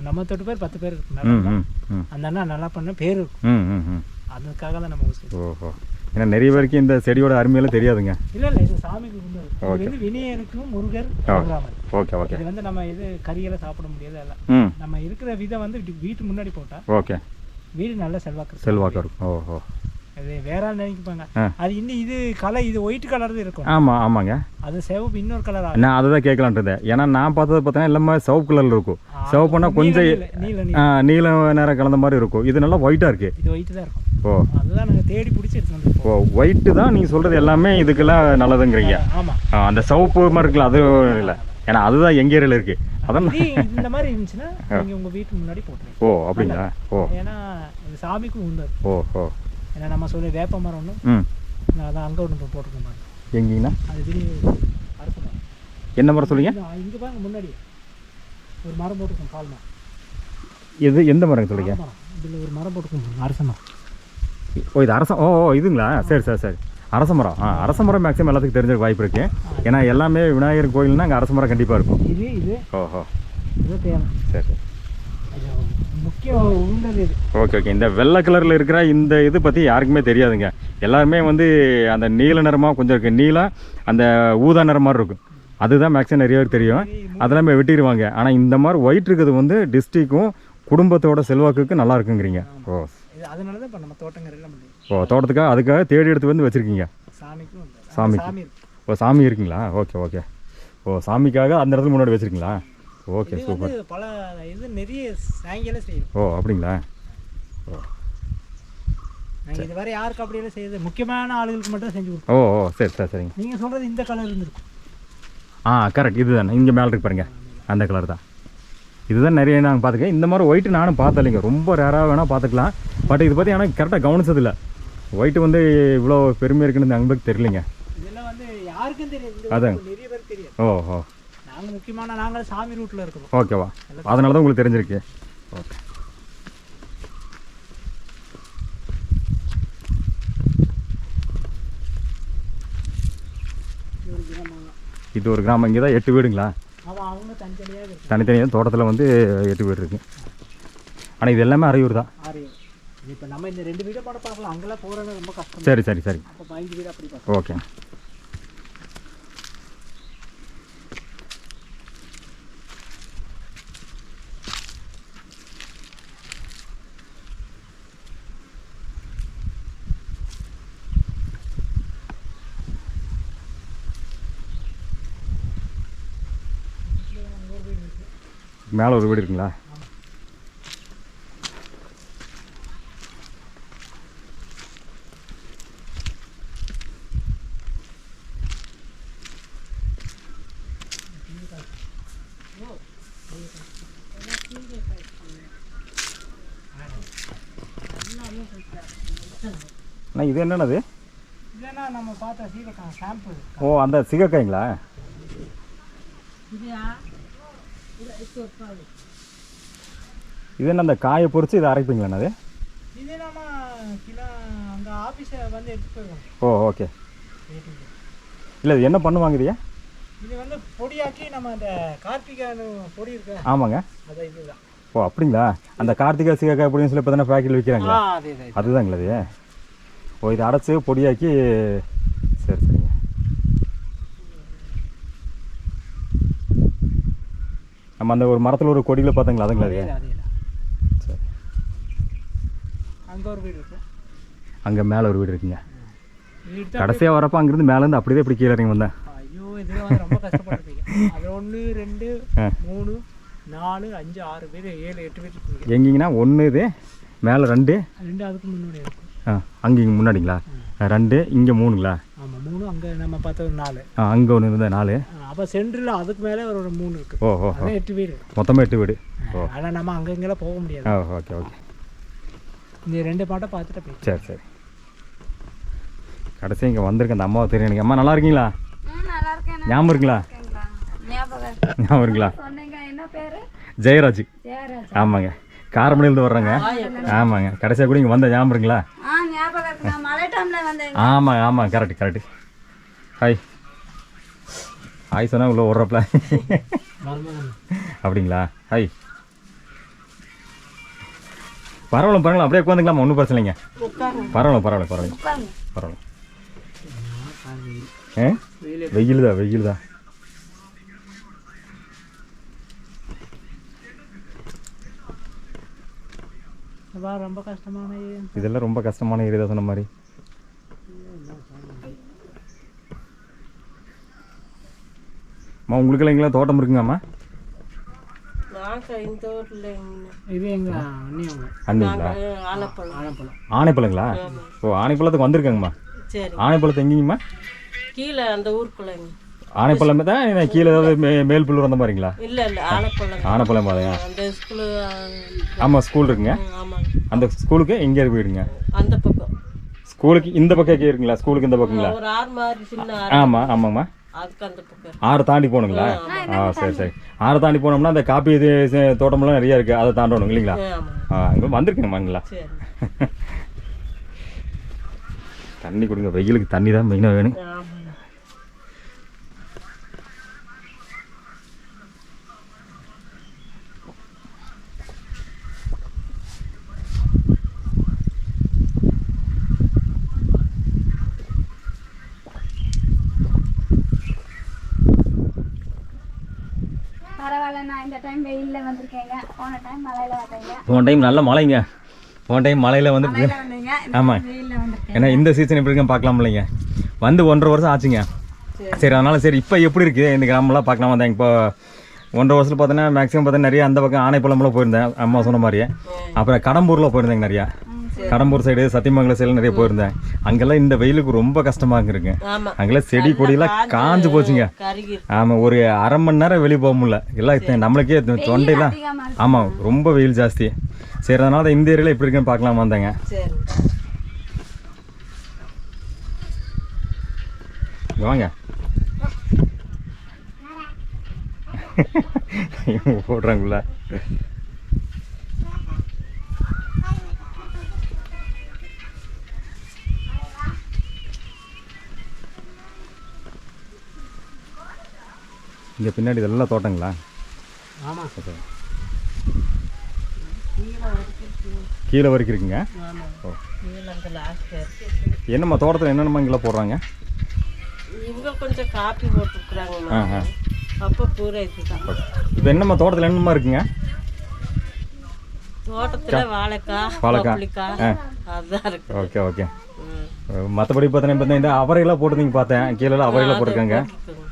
நம்ம 8 பேர் 10 பேர் இருக்கு. ம் ம் ம். அந்த அண்ணா நல்லா பண்ண பேர் இருக்கும். ம் ம் ம். அதுக்காக தான் நம்ம யூஸ் பண்ணுவோம். ஓஹோ. ஏன்னா நிறைய பேருக்கு இந்த செடியோட அருமையெல்லாம் தெரியாதுங்க. இல்லை இது சாமிக்கு இருந்தது. இது வந்து விநாயகருக்கும் முருகர் ப்ரோக்ராம். Okay okay. இது வந்து நம்ம இது கறியெல்லாம் சாப்பிட முடியாது. எல்லாம் ம். நம்ம இருக்கிற விதை வந்து வீட்டு முன்னாடி போட்டால் ஓகே. வீடு நல்ல செல்வாக்கு. செல்வாக்கு இருக்கும். ஓஹோ. அது வேற ஆள் நினைப்பாங்க. ஆ. அது இன்னும் இது கலர், இது ஒயிட் கலர் தான் இருக்கும். ஆமாம் ஆமாங்க. அது சிவப்பு இன்னொரு கலர் ஆகும். நான் அதை தான் கேட்கலான்ட்டு இருந்தேன். ஏன்னா நான் பார்த்தது பார்த்தீங்கன்னா எல்லாமே சிவப்பு கலரில் இருக்கும். சிவப்புனா கொஞ்சம் நீல நேரம் கலந்த மாதிரி இருக்கும். இது நல்லா ஒயிட்டாக இருக்குது. இது ஒயிட் தான் இருக்கும். ஓ. அதுதான் நாங்கள் தேடி பிடிச்சி எடுத்து வந்துருக்கோம். ஓ ஒயிட்டு தான் நீங்கள் சொல்கிறது எல்லாமே இதுக்கெல்லாம் நல்லதுங்கிறீங்க. ஆமாம். அந்த சிவப்பு மாதிரி இருக்குல்ல அது இல்லை. ஏன்னா அதுதான் எங்கள் ஏரியாவில் இருக்குது. அதான் இந்த மாதிரி இருந்துச்சுன்னா நீங்கள் உங்கள் வீட்டுக்கு முன்னாடி போட்டுருங்க. ஓ அப்படிங்களா? ஓ ஏன்னா இந்த சாமிக்கும் உண்டாது. ஓ ஓ ஏன்னா நம்ம சொல்லி வேப்ப மரம் ஒன்று ம் அதான் அங்கே ஒன்று போட்டுருக்க மாதிரி. எங்கேங்கண்ணா? அது பெரிய அரச மரம். என்ன மரம் சொல்லுங்க? இங்கே பாருங்க முன்னாடி ஒரு மரம் போட்டுருக்கோம், பால் மரம். எந்த மரம் சொல்லுங்க? இதில் ஒரு மரம் போட்டுருக்கோம், அரச மரம். ஓ இது அரச, ஓ இதுங்களா? சரி சரி சரி. அரச மரம். அரச மரம் மேக்ஸிமம் எல்லாத்துக்கும் தெரிஞ்ச வாய்ப்பு இருக்குது. ஏன்னா எல்லாமே விநாயகர் கோயில்னா அங்கே அரச மரம் கண்டிப்பாக இருக்கும். இது ஓஹோ இது தேவை. சரி சரி. முக்கியம் உண்டது இது. Okay okay. இந்த வெள்ளை கலரில் இருக்கிற இந்த இது பற்றி யாருக்குமே தெரியாதுங்க. எல்லாருமே வந்து அந்த நீல நிறமாக கொஞ்சம் இருக்குது, நீலம் அந்த ஊதா நிறம் மாதிரி இருக்கும். அதுதான் மேக்ஸிமம் நிறைய பேர் தெரியும். அதெல்லாமே வெட்டிடுவாங்க. ஆனால் இந்த மாதிரி ஒயிட் இருக்கிறது வந்து டிஸ்ட்ரிக்கும் குடும்பத்தோட செல்வாக்குக்கு நல்லா இருக்குங்கிறீங்க. ஓ அதனால தான் இப்போ நம்ம தோட்டங்கரையெல்லாம் பண்ணுவோம். ஓ தோட்டத்துக்காக அதுக்காக தேடி எடுத்து வந்து வச்சுருக்கீங்க. சாமிக்கும் சாமிக்கு. ஓ சாமி இருக்குங்களா? Okay okay. ஓ சாமிக்காக அந்த இடத்துல முன்னாடி வச்சுருக்கீங்களா? Okay super. பல இது நிறைய சாயங்காலம் செய்யணும். ஓ அப்படிங்களா? ஓ நாங்கள் இது வரை யாருக்கு அப்படியெல்லாம் செய்யுது, முக்கியமான ஆளுகளுக்கு மட்டும் செஞ்சு கொடுப்போம். ஓ ஓ சரி சரி சரிங்க. நீங்கள் சொல்கிறது இந்த கலர் இருந்துருக்கும். கரெக்ட். இது தானே இங்கே மேலே இருக்கு பாருங்க, அந்த கலர் தான். இதுதான் நிறைய நாங்கள் பார்த்துக்கேன். இந்த மாதிரி ஒயிட்டு நானும் பார்த்தலைங்க, ரொம்ப ரேராக வேணால் பார்த்துக்கலாம். பட் இது பற்றி எனக்கு கரெக்டாக கவனிச்சதில்லை. ஒயிட்டு வந்து இவ்வளோ பெருமை இருக்குன்னு அன்புக்கு தெரியலைங்க. இதெல்லாம் வந்து யாருக்கும் தெரியாது, அதாங்க நிறைய பேர் தெரியாது. ஓ ஓ நாங்கள் முக்கியமான நாங்கள் சாமி ரூட்டில் இருக்கிறோம். ஓகேவா, அதனால தான் உங்களுக்கு தெரிஞ்சிருக்கு. ஓகே. இது ஒரு கிராமம். இங்கே தான் 8 வீடுங்களா? ஆமாம், அவங்க தனித்தனியாக இருக்கு. தனித்தனியாக தோட்டத்தில் வந்து 8 வீடு இருக்குது. ஆனால் இது எல்லாமே அரையூர் தான். அரையூர். இப்போ நம்ம இந்த 2 வீடை மட்டும் பார்க்கலாம், அங்கெல்லாம் போகிறது ரொம்ப கஷ்டம். சரி சரி சரி. அப்போ 15 வீடு அப்படி பார்க்கலாம். ஓகே. மேலே ஒரு வீடு இருக்குங்களா? அண்ணா இது என்னது? இல்லைன்னா நம்ம பார்த்த சீரக்காய் ஷாம்பு. ஓ அந்த சிகக்காய்ங்களா? இது என்ன அந்த காயை பொறிச்சு இதை அரைப்பீங்களா? அது இது நம்ம கிலோ அங்கே ஆஃபீஸை வந்து எடுத்து போயிடுவோம். ஓ ஓகே. இல்லை இது என்ன பண்ணுவாங்க இதையா? இது வந்து பொடியாக்கி நம்ம அந்த கார்த்திகை பொடி இருக்கு. ஆமாங்க. அதான் இதுதான். ஓ அப்படிங்களா? அந்த கார்த்திகை சீகக்காய் அப்படின்னு சொல்லி இப்போ தானே பேக்கெட் விற்கிறாங்களா? அதுதாங்களா இது? ஓ இது அரைச்சி பொடியாக்கி. சரி சரிங்க. நம்ம அந்த ஒரு மரத்தில் ஒரு கொடியில் பார்த்தீங்களா? அதுங்களா அது? சரி. அங்கே ஒரு வீடு இருக்கு, அங்கே மேலே ஒரு வீடு இருக்குங்க. கடைசியாக வரப்போ அங்கேருந்து மேலேருந்து அப்படியே இப்படி கீழே இறங்கி வந்தேன். ஐயோ இதில் வந்து ரொம்ப கஷ்டப்பட்டுருக்கீங்க. அது 1 2 3 4 5 6 பேர் 7 8 பேர் இருக்குங்க. எங்கேங்கன்னா 1 இது மேலே 2 அதுக்கு முன்னாடி இருக்கும். அங்கே இங்கே முன்னாடிங்களா? 2 இங்கே 3ங்களா? ஆமாம் 3. அங்கே நம்ம பார்த்த ஒரு 4. அங்கே ஒன்று இருந்தால் 4. அப்போ சென்டரில் அதுக்கு மேலே ஒரு 3 இருக்குது. ஓ ஓ 8 வீடு மொத்தமாக 8 வீடு. ஓ ஆனால் நம்ம அங்கங்கெல்லாம் போக முடியாது. ஓ ஓகே ஓகே. இந்த 2 பாட்டை பார்த்துட்டு போய். சரி சரி. கடைசி இங்கே வந்திருக்கேன். அந்த அம்மாவை தெரியும் எனக்கு. அம்மா நல்லா இருக்கீங்களா? ஞாபகம் இருக்குங்களா? ஞாபகம் இருக்குங்களா? ஜெயராஜ். ஆமாங்க, காரமணிலேருந்து வர்றேங்க. ஆமாங்க, கடைசியாக கூட இங்கே வந்த ஞாபகம் இருக்குங்களா? ஆமாம் ஆமாம் கரெக்டு கரெக்டு. ஹாய் ஹாய் சொன்னால் உள்ள ஓடுறப்பல. அப்படிங்களா? ஹாய் பரவாயில்ல பரவாயில்ல, அப்படியே உட்காந்துக்கலாமா? ஒன்றும் பிரச்சனை இல்லைங்க. பரவாயில்ல பரவாயில்ல பரவாயில்ல பரவாயில்ல. வெயில் தான் வெயில் தான். ரொம்ப கஷ்டமான இதெல்லாம் ரொம்ப கஷ்டமான ஏரியா தான் சொன்ன மாதிரி. அம்மா உங்களுக்கெல்லாம் எங்கெல்லாம் தோட்டம் இருக்குங்கம்மா? இது எங்க அண்ணிங்களா? ஆனைப்பழங்களா? ஓ ஆனைப்பழத்துக்கு வந்திருக்காங்கம்மா. ஆனைப்பழத்து எங்கேங்கம்மா? கீழே அந்த ஊருக்குள்ள. ஆனைப்பள்ளம் தான் கீழே ஏதாவது மேல்புள்ளூர் அந்த மாதிரிங்களா? இல்ல ஆனைப்பள்ளம். ஆனைப்பள்ளம் பாதையா? அந்த ஸ்கூலு. ஆமாம், ஸ்கூல் இருக்குங்க. ஆமாங்க. அந்த ஸ்கூலுக்கு எங்கே வீடுங்க? அந்த பக்கம். ஸ்கூலுக்கு இந்த பக்கம் இருக்குங்களா? ஸ்கூலுக்கு இந்த பக்கங்களா? ஒரு ஆறு மாதிரி சின்ன ஆமாம் ஆமாம்மா. அதுக்கு அந்த பக்கம். ஆறு தாண்டி போகணுங்களா? சரி சரி. ஆறு தாண்டி போனோம்னா அந்த காப்பி இது தோட்டமெல்லாம் நிறையா இருக்குது, அதை தாண்டணும் இல்லைங்களா? அங்கே வந்திருக்கேங்கம்மாங்களா? தண்ணி கொடுங்க, வெயிலுக்கு தண்ணி தான் மெயினாக வேணும். பரவாயில்ல, நான் இந்த டைம் வெயிலில் வந்திருக்கேங்க. போன டைம் மழையில் வந்தீங்க. போன டைம் நல்ல மழைங்க. போன டைம் மழையில் வந்து ஆமாம். ஏன்னா இந்த சீசன் எப்படி இருக்குன்னு பார்க்கலாம் இல்லைங்க. வந்து 1.5 வருஷம் ஆச்சுங்க. சரி, அதனால் சரி இப்போ எப்படி இருக்குது இந்த கிராமம்லாம் பார்க்கலாம் வந்தேன். இப்போ 1.5 வருஷத்தில் பார்த்தீங்கன்னா மேக்ஸிமம் பார்த்தீங்கன்னா நிறைய அந்த பக்கம் ஆனைப்பள்ளம்லாம் போயிருந்தேன், அம்மா சொன்ன மாதிரியே. அப்புறம் கடம்பூரில் போயிருந்தேங்க நிறையா. கடம்பூர் சைடு, சத்தியமங்கலம் சைடில் நிறைய போயிருந்தேன். அங்கெல்லாம் இந்த வெயிலுக்கு ரொம்ப கஷ்டமாக இருக்குங்க. அங்கெல்லாம் செடி கொடியெல்லாம் காஞ்சு போச்சுங்க. ஆமாம், ஒரு அரை மணி நேரம் வெளியே போக முடியல. எல்லாம் நம்மளுக்கே தொண்டையெல்லாம். ஆமாம், ரொம்ப வெயில் ஜாஸ்தி. சரி, அதனால தான் இந்த ஏரியாவில் எப்படி இருக்குன்னு பார்க்கலாம் வந்தேங்க. வாங்க. போடுறாங்களா? இங்கே பின்னாடி இதெல்லாம் தோட்டங்களா? ஆமாம். கீழே வரைக்கும் இருக்குங்க. ஓ, என்னம்மா தோட்டத்தில் என்னென்னம்மா இங்கெல்லாம் போடுறாங்க? இவங்க கொஞ்சம் காப்பி போட்டுருக்குறாங்க. அப்போ பூரா இதுதான். இப்போ என்னம்மா தோட்டத்தில் என்னம்மா இருக்குங்க? தோட்டத்தில் வாழைக்காய், அதுதான் இருக்கு. Okay okay. மற்றபடி பார்த்தீங்கன்னா இந்த அவரையெல்லாம் போட்டுருந்தீங்க பார்த்தேன். கீழே அவரையெல்லாம் போட்டிருக்காங்க.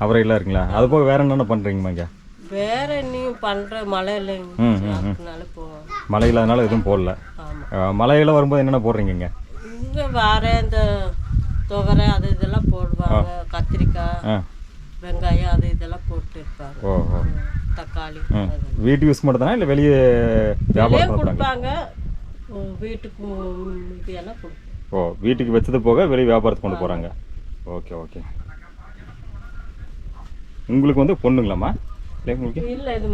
அவரையெல்லாம் இருக்குங்களா? அது போக வேற என்னென்ன பண்ணுறீங்கம்மா இங்கே? வேற இன்னும் பண்ணுற மழை இல்லைங்க. மழை இல்லாதனால எதுவும் போடல. மழையெல்லாம் வரும்போது என்னென்ன போடுறீங்க இங்கே? இங்கே வேற இந்த துவரை அது இதெல்லாம் போடுவாங்க. கத்திரிக்காய், வெங்காயம் அது இதெல்லாம் போட்டு இருப்பாங்க. ஓஹோ. தக்காளி. வீட்டு யூஸ் மட்டும் தானே இல்லை வெளியே வியாபாரம் கொடுப்பாங்க? வீட்டுக்கு எல்லாம் கொடுப்பாங்க. ஓ, வீட்டுக்கு வச்சது போக வெளியே வியாபாரத்துக்கு கொண்டு போகிறாங்க. Okay okay. உங்களுக்கு வந்து பொண்ணுங்களாம்மா? இல்லை உங்களுக்கு? இல்லை, இது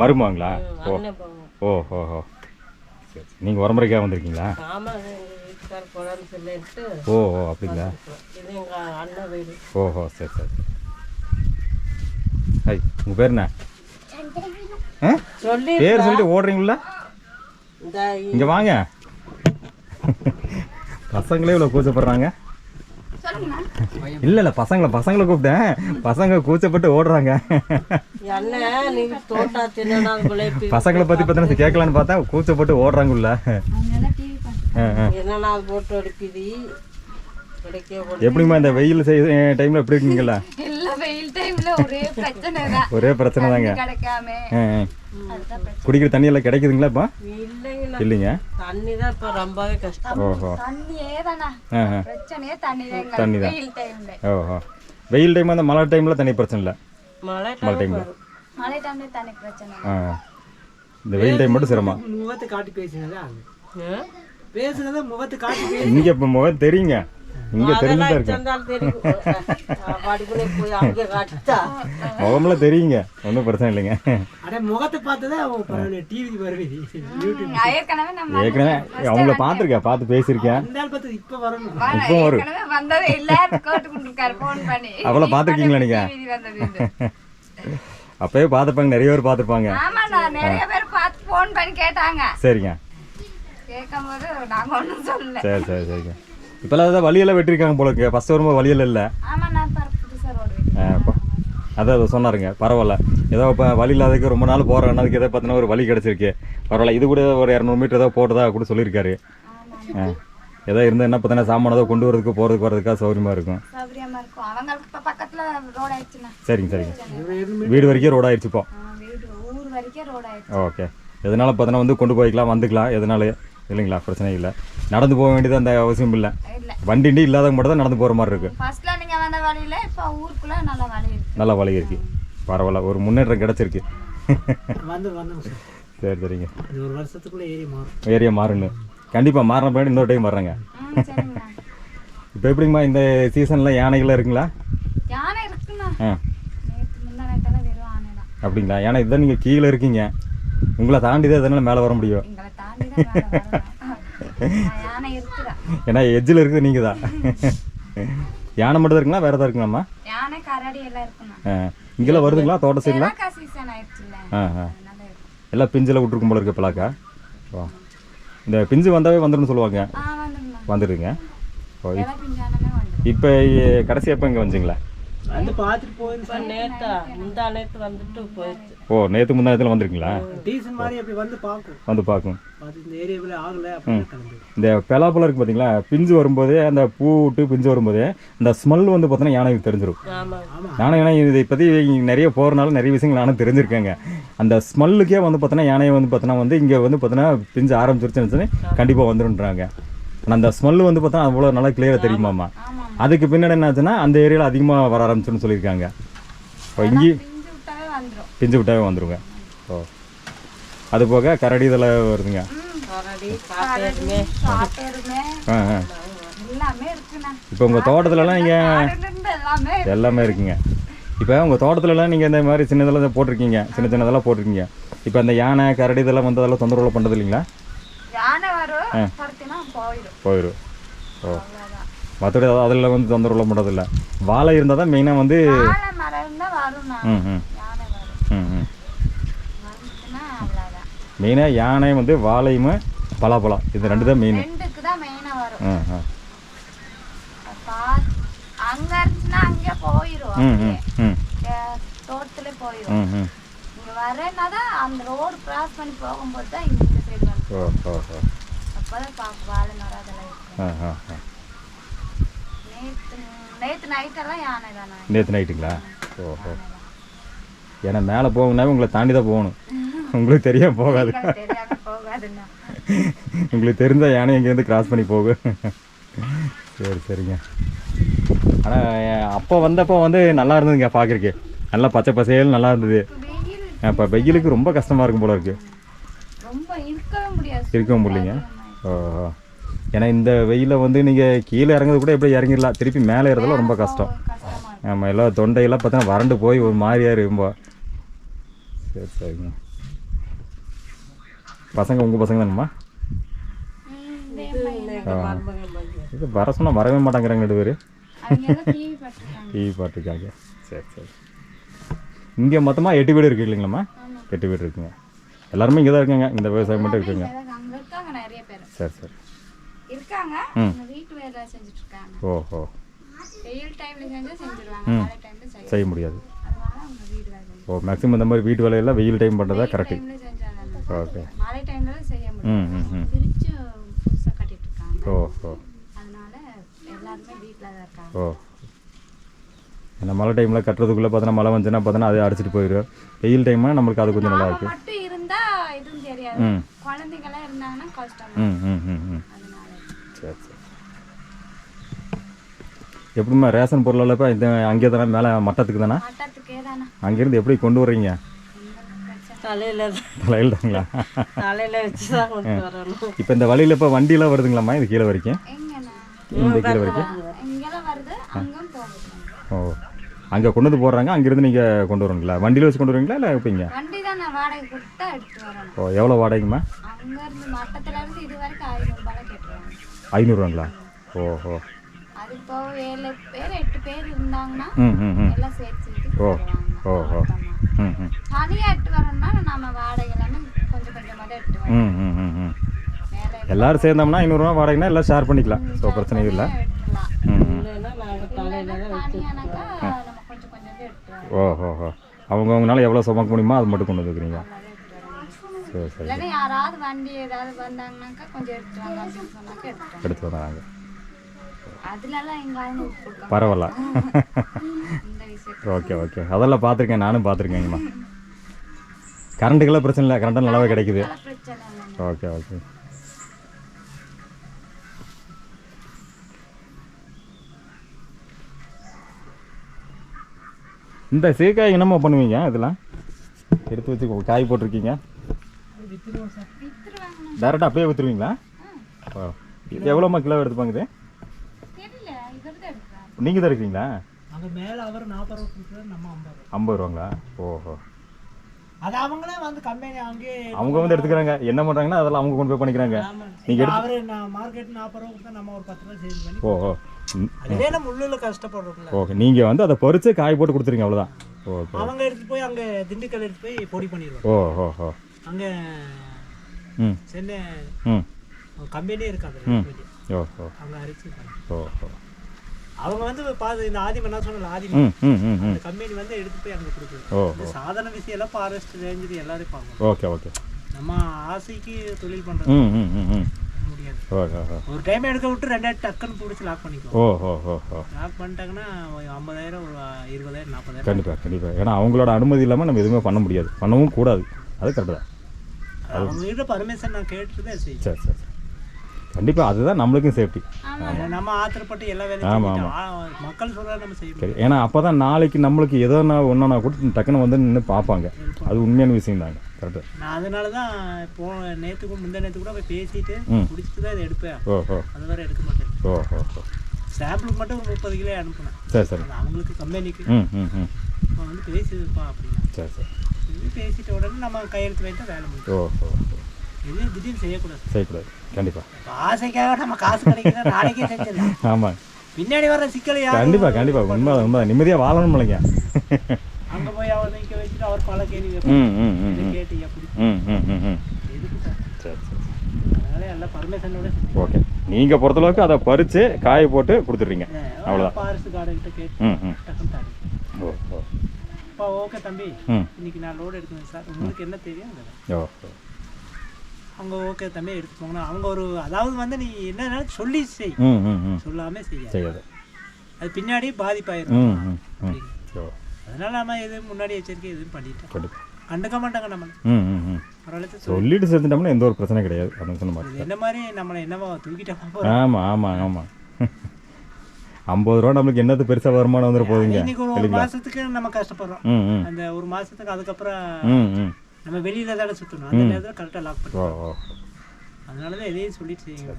மருமகளா? ஓ ஓ ஓ. சரி, நீங்கள் உரமுறைக்காக வந்திருக்கீங்களா? ஆமாங்க, வீட்டுக்கார போகலான்னு சொல்லிட்டு. ஓ ஓ, அப்படிங்களா? இது எங்கள் அண்ணன் வீடு. ஓஹோ, சரி சரி. ஐய், உங்கள் பேர் என்ன? சொல்லி பேர் சொல்லிட்டு ஓடுறீங்களா? இங்கே வாங்க. பசங்களே இவ்வளோ கூச்சப்படுறாங்க. இல்லை இல்லை, பசங்களை கூப்பிட்டேன். பசங்க கூச்சப்பட்டு ஓடுறாங்க. பசங்களை பற்றி பார்த்தா கேட்கலான்னு பார்த்தா கூச்சப்பட்டு ஓடுறாங்கல்ல. எப்படிமா இந்த வெயில் டைம்ல எப்படி இருக்கீங்களா? ஒரே பிரச்சனை தாங்க. குடிக்கிற தண்ணி எல்லாம் கிடைக்குதுங்களா இப்போ? இல்லைங்க, தண்ணி தான் இப்போ ரொம்பவே கஷ்டம். ஓஹோ, தண்ணி தான். ஓஹோ, வெயில் டைம் அந்த மழை டைம்ல தண்ணி பிரச்சனை இல்லை. மழை டைம்ல தண்ணி பிரச்சனை. இந்த வெயில் டைம் மட்டும் சிரமம். முகத்தை காட்டி பேசுனதா? பேசுனதா முகத்தை காட்டி? இங்க இப்போ முகம் தெரியுங்க. இங்க தெரிஞ்சுதான் இருக்கு. முகம்லாம் தெரியுங்க, ஒன்றும் பிரச்சனை இல்லைங்க. முகத்தை பார்த்ததான் டிவி வருது. ஏற்கனவே அவங்கள பார்த்துருக்கேன், பார்த்து பேசியிருக்கேன். இப்போ வரும். இப்போ வரும். அவளை பார்த்துருக்கீங்களா நீங்க? அப்பவே பார்த்துருப்பாங்க, நிறைய பேர் பார்த்துருப்பாங்க. சரிங்க, சரி சரி சரிங்க. இப்போல்லாம் அதான் வழியெல்லாம் வெட்டிருக்காங்க போல இருக்கு. ஃபர்ஸ்ட் வரும்போது வழியெல்லாம் இல்லை. அதான் சொன்னாருங்க. பரவாயில்ல, ஏதோ இப்போ வழி இல்லாததுக்கு ரொம்ப நாள் போகிறதுக்கு ஏதோ பார்த்தீங்கன்னா ஒரு வழி கிடச்சிருக்கு. பரவாயில்ல, இது கூட ஒரு 200 மீட்டர் ஏதோ போட்டதா கூட சொல்லியிருக்காரு. ஏதோ இருந்தால் என்ன பார்த்தீங்கன்னா சாமான ஏதோ கொண்டு வரதுக்கு போகிறதுக்கு வரதுக்காக சௌகரியமாக இருக்கும். சரிங்க சரிங்க. வீடு வரைக்கும் ரோடு ஆயிடுச்சு இப்போ. ஓகே, எதனால பார்த்தீங்கன்னா வந்து கொண்டு போய்க்கலாம், வந்துக்கலாம். எதனால இல்லைங்களா? பிரச்சனை இல்லை. நடந்து போக வேண்டியது அந்த அவசியம் இல்லை. இல்ல வண்டி இல்லாதவங்க மட்டும் தான் நடந்து போகிற மாதிரி இருக்குது. ஃபர்ஸ்ட்ல நீங்க வந்த வழியில இப்போ ஊருக்குள்ள நல்ல வழி இருக்கு. நல்லா வழி இருக்குது. பரவாயில்ல, ஒரு முன்னேற்றம் கிடச்சிருக்கு. வந்துங்க சார். சரி சரிங்க. இது ஒரு வருஷத்துக்குள்ள ஏரியா மாறணும். கண்டிப்பாக மாறின பின்னாடி இன்னொரு டைம் வர்றேங்க. சரிங்க. இப்போ எப்படிங்கம்மா இந்த சீசனில் யானைகள்லாம் இருக்குங்களா? யானை இருக்குண்ணா. ஆ நேற்று முந்தா நேரத்தில் வெறும் ஆனை தான். அப்படிங்களா? ஏன்னா இதுதான் நீங்கள் கீழே இருக்கீங்க, உங்களை தாண்டி தான் இதனால் மேலே வர முடியும். எங்களை தாண்டி தான் மேலே வரணும். யானை இருக்குதா? ஏன்னா எஜ்ஜில் இருக்குது நீங்கள் தான். யானை மட்டும் தான் இருக்குங்களா? வேறு எதாவது இருக்குங்களாம்மா? யானை கரடி எல்லாம் இருக்குண்ணா. இங்கெல்லாம் வருதுங்களா தோட்ட சைடில்? சீசன் ஆயிடுச்சுல்ல, ஆ அதனால இருக்கு. எல்லாம் பிஞ்சில் விட்ருக்கும் போல இருக்கு பலாக்கா. ஓ, இந்த பிஞ்சு வந்தாவே வந்துடும் சொல்லுவாங்க. வந்துடுண்ணா. வந்துடுங்க. ஓ, எல்லாம் பிஞ்சானமே வந்துடும். இப்போ கடைசி எப்போ இங்கே வந்துச்சிங்களா? வந்து பார்த்துட்டு போயிருந்து இப்போ நேத்தா முந்தா நேற்று வந்துட்டு போயிடுச்சு. ஓ, நேற்று முந்தானத்தில் வந்துருக்கீங்களா? டீசன் மாதிரி அப்படி வந்து பார்க்கும். வந்து பார்க்கும். பார்த்து இந்த ஏரியாவில் ஆகலை அப்படின்னு கிளம்பி. இந்த பலாப்பழம் இருக்குது பார்த்தீங்களா? பிஞ்சு வரும்போதே அந்த பூ விட்டு பிஞ்சு வரும்போதே இந்த ஸ்மெல் வந்து பார்த்தீங்கன்னா யானைக்கு தெரிஞ்சிடும். ஆமாம். நானும் ஏன்னா இதை பற்றி நிறைய போகிறனால நிறைய விஷயங்கள் நானும் தெரிஞ்சிருக்கேங்க. அந்த ஸ்மெல்லுக்கே வந்து பார்த்தோன்னா யானையை வந்து பார்த்தோன்னா வந்து இங்கே வந்து பார்த்தோன்னா பிஞ்சு ஆரம்பிச்சிருச்சுன்னு கண்டிப்பாக வந்துடுன்றாங்க. ஆனால் அந்த ஸ்மெல்லு வந்து பார்த்தா அவ்வளோ நல்லா கிளியராக தெரியுமாம்மா. அதுக்கு பின்னாடி என்னாச்சுன்னா அந்த ஏரியாவில் அதிகமாக வர ஆரம்பிச்சுன்னு சொல்லியிருக்காங்க. இப்போ இங்கேயும் பிஞ்சு விட்டாவே வந்துடும். பிஞ்சு விட்டாவே வந்துருங்க. ஓ, அது போக கரடி இதெல்லாம் வருதுங்க. கரடி காட்டேருமே காட்டேருமே ஆ எல்லாமே இருக்குண்ணா. இப்போ உங்கள் தோட்டத்துலலாம் நீங்கள் காடுலேருந்து எல்லாமே எல்லாமே இருக்குங்க. இப்போ உங்கள் தோட்டத்துலலாம் நீங்கள் இந்த மாதிரி சின்னதெல்லாம் போட்டிருக்கீங்க, சின்ன சின்னதெல்லாம் போட்டிருக்கீங்க. இப்போ அந்த யானை கரடி இதெல்லாம் வந்து அதெல்லாம் தொந்தரவு பண்ணுறது இல்லைங்களா? யானை வரும், பருத்தினா போயிடும். போயிடும். ஓ, அவ்வளோதான். மற்றபடி அதில் வந்து தொந்தரவு பண்ணுறதில்ல. வாழை இருந்தால் தான் மெயினாக வந்து வாழை மரம் இருந்தால் வரும்ண்ணா. யானை வரும். வந்துச்சுன்னா அவ்வளோதான். மெயினாக யானை வந்து வாழையும் பலாப்பழம் இது ரெண்டு தான் மெயின். ரெண்டுக்கு தான் மெயினாக வரும். அங்கே இருந்துச்சுன்னா அங்கே போயிடும். தோட்டத்துல போயிடும். இங்கே வரேன்னா தான் அந்த ரோடு கிராஸ் பண்ணி போகும்போது தான் இங்கே இந்த சைடு வந்து அப்போதான் பார்க்க வாழை மரம் அதெல்லாம் இருக்கு. நேற்று நைட்டெல்லாம் யானை தானே. நேற்று நைட்டுங்களா? ஓஹோ. ஏன்னா மேலே போகணுன்னாவே உங்களை தாண்டி தான் போகணும். உங்களுக்கு தெரியாமல் போகாது. தெரியாம போகாதுண்ணா. உங்களுக்கு தெரிஞ்ச யானை எங்கேருந்து கிராஸ் பண்ணி போகும். சரி சரிங்க. ஆனால் அப்போ வந்தப்போ வந்து நல்லா இருந்ததுங்க பார்க்குறக்கு. நல்லா பச்சை பசேல் நல்லா இருந்தது. இப்போ வெயிலுக்கு ரொம்ப கஷ்டமாக இருக்கும் போல இருக்குது. ரொம்ப இருக்கவே முடியாது. இருக்கவும் முடியலைங்க. ஓஹோ. ஏன்னா இந்த வெயிலில் வந்து நீங்கள் கீழே இறங்குறது கூட எப்படி இறங்கிடலாம், திருப்பி மேலே ஏறதெல்லாம் ரொம்ப கஷ்டம். ஆமாம், எல்லாம் தொண்டையெல்லாம் பார்த்தா வறண்டு போய் ஒரு மாதிரியாக ரொம்ப. சரி சரிங்க. பசங்க உங்கள் பசங்க தானம்மா? இது வர சொன்னால் வரவே மாட்டாங்கிறாங்க 2 பேர். டிவி பாட்டுக்காக. சரி சரி. இங்கே மொத்தமாக 8 வீடு இருக்குது இல்லைங்களாம்மா? 8 வீடு இருக்குங்க. எல்லாருமே இங்கே தான் இருக்குங்க. இந்த விவசாயம் மட்டும் இருக்குங்க. நிறைய பேர் சரி சரி இருக்காங்க. வீட்டு வேலை செஞ்சுட்டு இருக்காங்க. ஓஹோ. வெயில் டைம்ல செஞ்சிருவாங்க, மழை டைம்ல செய்ய முடியாது. அதனால அவங்க வீட்டு வேலை. ஓ, மேக்ஸிமம் இந்த மாதிரி வீட்டு வேலையெல்லாம் வெயில் டைம் பண்ணுறதா கரெக்டு. ஓகே. மழை டைம்ல செய்ய முடியும். பிரிச்சு புதுசாக கட்டிட்டு இருக்காங்க. ஓஹோ. அதனால எல்லாருமே வீட்டில் தான் இருக்காங்க. ஓ, இந்த மழை டைமில் கட்டுறதுக்குள்ளே பார்த்தோன்னா மழை வந்துச்சுன்னா பார்த்தோன்னா அதை அடிச்சிட்டு போயிடும். வெயில் டைம்னா நம்மளுக்கு அது கொஞ்சம் நல்லா இருக்குது. மட்டும் இருந்தா எதுவும் தெரியாது. குழந்தைங்களாம் இருந்தாங்கன்னா கஷ்டம். சரி சரி. எப்படிம்மா ரேஷன் பொருளெல்லாம் இப்போ இந்த அங்கே தானே மேலே மட்டத்துக்கு தானே? மட்டத்துக்கே தானே. அங்கேருந்து எப்படி கொண்டு வர்றீங்க? தலையில் தாங்களா? தலையில் வச்சு தான் கொண்டு வரணும். இப்போ இந்த வழியில் இப்போ வண்டியெல்லாம் வருதுங்களாம்மா இது கீழே வரைக்கும்? எங்கண்ணா? இந்த கீழே வரைக்கும் இங்கெல்லாம் வருது, அங்கும் போகுது. ஓ, அங்கே கொண்டு வந்து போடுறாங்க, அங்கேருந்து நீங்கள் கொண்டு வரணுங்களா? வண்டியில் வச்சு கொண்டு வருவீங்களா இல்லை எப்படிங்க? வண்டி தான் நான் வாடகை கொடுத்தா எடுத்து வரணும். ஓ, எவ்வளோ வாடகைங்கம்மா? அங்கேருந்து மட்டத்துலேருந்து இது வரைக்கும் 500 ரூபாய் கேட்டுருவாங்க. 500ரூவாங்களா? ஓஹோ. அது இப்போ 7 பேர் 8 பேர் இருந்தாங்கன்னா எல்லாம் சேர்த்து ஓ ஓஹோ. தனியாக எடுத்து வரணும்னா நம்ம வாடகை எல்லாமே கொஞ்சம் கொஞ்சமாக தான் எடுத்து வரணும். எல்லாரும் சேர்ந்தோம்னா 500ரூவா வாடகைனா எல்லாம் ஷேர் பண்ணிக்கலாம். ஸோ பிரச்சனை இல்லை. ஓஹோ. அவங்கவுங்களால எவ்வளோ சுமக்க முடியுமோ அது மட்டும் கொண்டு வந்துக்கிறீங்க. சரி சரி. யாராவது வண்டி ஏதாவது வந்தாங்கன்னாக்கா கொஞ்சம் எடுத்து வாங்க அப்படின்னு சொன்னாக்கா எடுத்து வந்தாங்க. அதுலலாம் எங்க பரவாயில்ல. Okay okay. அதெல்லாம் பார்த்துருக்கேன், நானும் பார்த்துருக்கேங்கம்மா. கரண்ட்டுக்கெல்லாம் பிரச்சனை இல்லை, கரண்ட்டு நல்லாவே கிடைக்குது. Okay okay. இந்த சீக்காய் என்னம்மா பண்ணுவீங்க இதெல்லாம் எடுத்து வச்சு காய் போட்டிருக்கீங்க வித்துருவோம் சார். வித்துருவாங்க. டேரெக்டாக அப்படியே விற்றுருவீங்களா? ஓ இது எவ்வளோம்மா கிலோ எடுத்துப்பாங்க இது? தெரியல, இவர் தான் எடுக்கிறாரு. நீங்கள் தான் இருக்கீங்களா? அங்கே மேலே அவர் 40 ரூபா கொடுக்குறாரு, நம்ம 50 ரூபா. 50 ரூபாங்களா? ஓஹோ. அது அவங்களே வந்து கம்பெனி அங்கே அவங்க வந்து எடுத்துக்கிறாங்க, என்ன பண்ணுறாங்கன்னா அதெல்லாம் அவங்க கொண்டு போய் பண்ணிக்கிறாங்க. நீங்கள் எடுத்து அவரு நான் மார்க்கெட் 40 ரூபா கொடுத்தா நம்ம ஒரு 10 ரூபா சேஞ்ச் பண்ணி. ஓஹோ. அதுவே நம்ம உள்ளூரில் கஷ்டப்படுறோம்ல. ஓகே, நீங்கள் வந்து அதை பறித்து காய் போட்டு கொடுத்துருங்க அவ்வளோதான். ஓகே. அவங்க எடுத்து போய் அங்கே திண்டுக்கல் எடுத்து போய் பொடி பண்ணிடுவாங்க. ஓஹோ. அங்கே ம் சென்னை ம் கம்பெனியே இருக்காங்க. ஓஹோ. அவங்க அரிச்சு ஓஹோ. அவங்க வந்து இந்த ஆதிம என்ன சொன்னால ஆதிம ம் ம் ம் அந்த கம்பெனி வந்து எடுத்து போய் அங்கே கொடுக்குது. ஓஹோ. சாதாரண விஷயம் எல்லாம் ஃபாரஸ்ட் ரேஞ்சு எல்லாரும் பார்க்கணும். Okay okay. நம்ம ஆசைக்கு தொழில் பண்ணுறது ம் ம் ம் ம் முடியாது. ஓஹோ. ஒரு டைம் எடுக்க விட்டு 2000 டக்குன்னு பிடிச்சி லாக் பண்ணிக்குவோம். ஓஹோ. ஓஹோ. லாக் பண்ணிட்டாங்கன்னா 50,000 ஒரு 20,000 40,000. கண்டிப்பாக கண்டிப்பாக. ஏன்னா அவங்களோட அனுமதி இல்லாமல் நம்ம எதுவுமே பண்ண முடியாது, பண்ணவும் கூடாது. அது கரெக்டு தான். அவங்ககிட்ட பர்மிஷன் நான் கேட்டுட்டு தான் செய்யும். சரி சரி. கண்டிப்பாக அதுதான் நம்மளுக்கும் சேஃப்டி. நம்ம ஆத்திரப்பட்டு எல்லா ஆமாம், வேலையும் மக்கள் சொல்கிறத நம்ம செய்ய சரி. ஏன்னா அப்போ தான் நாளைக்கு நம்மளுக்கு எதோனா ஒன்றுனா கூட டக்குன்னு வந்து நின்று பார்ப்பாங்க. அது உண்மையான விஷயம் தாங்க. கரெக்டு. நான் அதனால தான் நேற்று முந்தா நேற்று கூட போய் பேசிட்டு குடிச்சிட்டு தான் இதை எடுப்பேன். ஓஹோ. அது வேறு எடுக்க மாட்டேன். ஓஹோ. சாம்பிளுக்கு மட்டும் ஒரு 30 கிலோ அனுப்புனேன். சரி சரி. அது அவங்களுக்கு கம்பெனிக்கு ம் ம் ம் இப்போ வந்து பேசியிருப்பா அப்படின்னா சரி சரி. இது பேசிட்ட உடனே நம்ம கையெழுத்து வைத்தா வேலை முடியும். ஓஹோ. இது திடீர்னு செய்யக்கூடாது. செய்யக்கூடாது. கண்டிப்பாக. இப்போ ஆசைக்காக நம்ம காசு கிடைக்கிறத நாளைக்கே செஞ்சிடலாம். ஆமாம், பின்னாடி வர சிக்கல் யாரும் கண்டிப்பாக கண்டிப்பாக. உண்மை உண்மை. நிம்மதியாக வாழணும் இல்லைங்க. அங்கே போய் அவர் நிற்க வச்சுட்டு அவர் பல கேள்வி ம் ம் ம் இதை கேட்டு எப்படி ம் ம் ம் ம் எதுக்கு சார்? சரி சரி. அதனால எல்லாம் பர்மிஷனோட ஓகே. நீங்கள் பொறுத்தளவுக்கு அதை பறித்து காய போட்டு கொடுத்துட்றீங்க, அவ்வளோதான். ஃபாரஸ்ட் கார்டுகிட்ட கேட்டு ம் ம் டக்குன்னு தாடி. ஓ ஓ அப்பா ஓகே தம்பி, ம் இன்னைக்கு நான் லோடு எடுக்கணும் சார், உங்களுக்கு என்ன தெரியும் அதை ஓ ஓ அவங்க ஓகே தம்பி எடுத்துக்கோங்கன்னா அவங்க ஒரு அதாவது வந்து நீ என்ன சொல்லி செய், ம் ம் ம் சொல்லாமல் செய்ய செய்யாது. அது பின்னாடி பாதிப்பாயிரும். ம் ம் ம் ஓ அதனால நம்ம எதுவும் முன்னாடி எச்சரிக்கை எதுவும் பண்ணிட்டோம், கண்டிப்பாக. கண்டுக்க மாட்டாங்க நம்மளை. ம் ம் ம் ஓரளவுக்கு சொல்லிட்டு செஞ்சுட்டோம்னா எந்த ஒரு பிரச்சனையும் கிடையாது. அப்படின்னு சொன்ன மாதிரி. இது என்ன மாதிரி நம்மளை என்னவோ தூக்கிட்டோம். ஆமாம் ஆமாம் ஆமாம். 50 ரூபா நம்மளுக்கு என்னது பெருசாக வருமானம் வந்துட போகுதுங்க. இன்னைக்கு ஒரு மாசத்துக்கு நம்ம கஷ்டப்படுறோம். ம் ம் அந்த ஒரு மாசத்துக்கு அதுக்கப்புறம் ம் ம் நம்ம வெளியில தானே சுற்றணும். அந்த நேரத்தில் கரெக்டாக லாக் ஓ பண்ணுவோம். ஓ அதனால தான் எதையும் சொல்லிட்டு செய்யுங்க.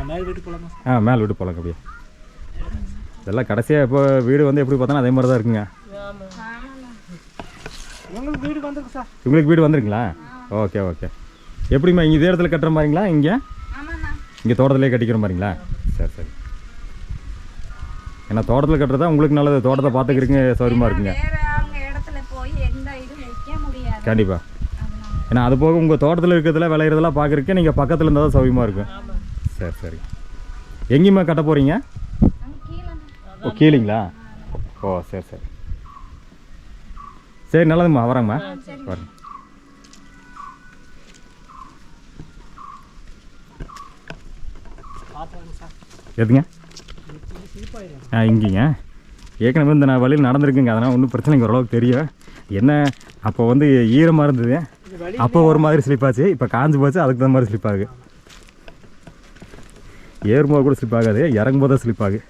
மேல் வீட்டு போகலாமா? மேலே வீட்டு போகலாம் அப்படியே. இதெல்லாம் கடைசியாக இப்போ வீடு வந்து எப்படி பார்த்தாலும் அதே மாதிரி தான் இருக்குங்க. உங்களுக்கு வீடு வந்துருக்கு சார். உங்களுக்கு வீடு வந்துருங்களா? Okay okay. எப்படிம்மா இங்கே இதே இடத்துல கட்டுற மாதிரிங்களா? இங்கே இங்கே தோட்டத்திலே கட்டிக்கிற மாதிரிங்களா? சரி சரி. ஏன்னா தோட்டத்தில் கட்டுறதா உங்களுக்கு நல்லது, தோட்டத்தை பார்த்துக்கிறீங்க சௌரியமாக இருக்குங்க. கண்டிப்பாக. ஏன்னா அது போக உங்கள் தோட்டத்தில் இருக்கிறதுல விளையிறதெல்லாம் பார்க்குறதுக்கு நீங்கள் பக்கத்தில் இருந்தால் தான் சௌரியமாக இருக்கும். சரி சரி. எங்கேயுமா கட்ட போகிறீங்க? ஓ கீழேங்களா? ஓ சரி சரி. சரி நல்லதும்மா, வரேங்கம்மா. வரேன். எதுங்க? இங்கேங்க ஏற்கனவே இந்த நான் வழியில் நடந்திருக்குங்க, அதனால் ஒன்றும் பிரச்சனை இல்லை, ஓரளவுக்கு தெரியும். என்ன அப்போ வந்து ஈரமாக இருந்தது, அப்போ ஒரு மாதிரி ஸ்லிப்பாச்சு, இப்போ காஞ்சு போச்சு, அதுக்கு தகுந்த மாதிரி ஸ்லிப் ஆகுது. ஏறும்போது கூட ஸ்லிப் ஆகாது, இறங்கும்போது தான் ஸ்லிப் ஆகுது.